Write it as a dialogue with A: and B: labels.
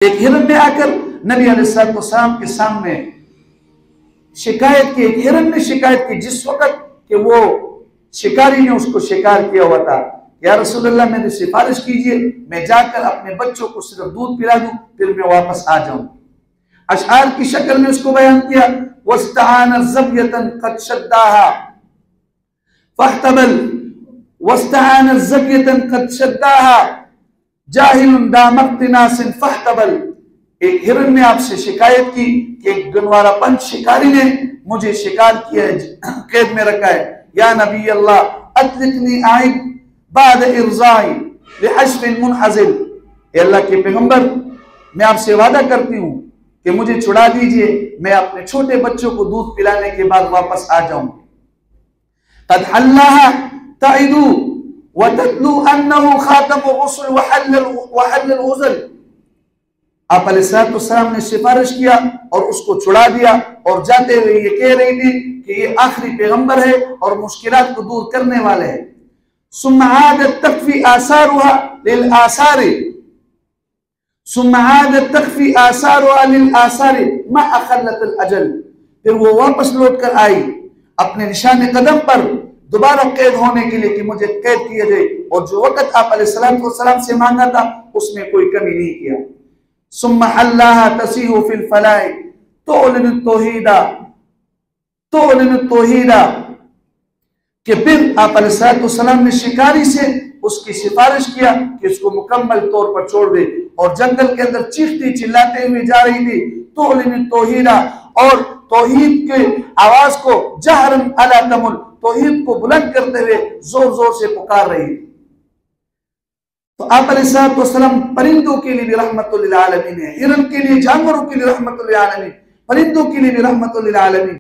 A: एक हिरन ने आकर नबी अलैहिस्सलाम के सामने शिकायत की, एक हिरन ने शिकायत की जिस वक्त कि वो शिकारी ने उसको शिकार किया हुआ था। या रसूलल्लाह, मेरी सिफारिश कीजिए, मैं जाकर अपने बच्चों को सिर्फ दूध पिला दूं, फिर मैं वापस आ जाऊं। अशआर की शक्ल में उसको बयान किया, वस्तान ज़बियतन क़द शद्दाहा फहतबल, वस्तान ज़बियतन क़द शद्दाहा जाहिलुन दामक्तिनासिन फहतबल। एक हिरन ने आपसे शिकायत की कि एक गनवारा पंच शिकारी ने मुझे शिकार किया है, कैद में रखा है। या नबी अल्लाह, अतलिकनी आइब बाद इरज़ाई लिहश्फिन मुनहज़िल। अल्लाह के पैगंबर, मैं आपसे वादा करती हूँ कि मुझे छुड़ा दीजिए, मैं अपने छोटे बच्चों को दूध पिलाने के बाद वापस आ जाऊंगी। क़द हल्लाहा ताइदू व ततलू अन्नहु खातमुर रुसुल व हल्लल उज़ल। आप अलैहिस्सलाम ने सिफारिश किया और उसको छुड़ा दिया, और जाते हुए ये कह रही थी कि ये आखिरी पैगंबर है और मुश्किलात को दूर करने वाले हैं। सुम्मा आदत तख्फी आसारुहा लिल आसारी, सुम्मा आदत तख्फी आसारुहा लिल आसारी मा अखल्लतल अजल। फिर वो वापस लौट कर आई अपने निशान कदम पर दोबारा कैद होने के लिए कि मुझे कैद किया जाए, और जो वक़्त आप अलैहिस्सलाम से मांगा था उसमें कोई कमी नहीं किया। सुम्मा हल्लाहा तसीहु फिल फलाई तुलिनु तौहीदा, तुलिनु तौहीदा। कि फिर आप अलैहिस्सलाम ने शिकारी से उसकी सिफारिश किया कि उसको मुकम्मल तौर पर छोड़ दे, और जंगल के अंदर चीखती चिल्लाते हुए जा रही थी, तुलिनु तौहीदा, और तौहीद के आवाज को जहरन अला तमुल, तौहीद को बुलंद करते हुए जोर जोर से पुकार रही थी। तो आप अलैहिस्सलाम परिंदों के लिए भी रहमतुल लिल आलमीन है, हिरन के लिए, जानवरों के लिए रहमतुल लिल आलमीन, परिंदों के लिए भी रहमतुल लिल आलमीन।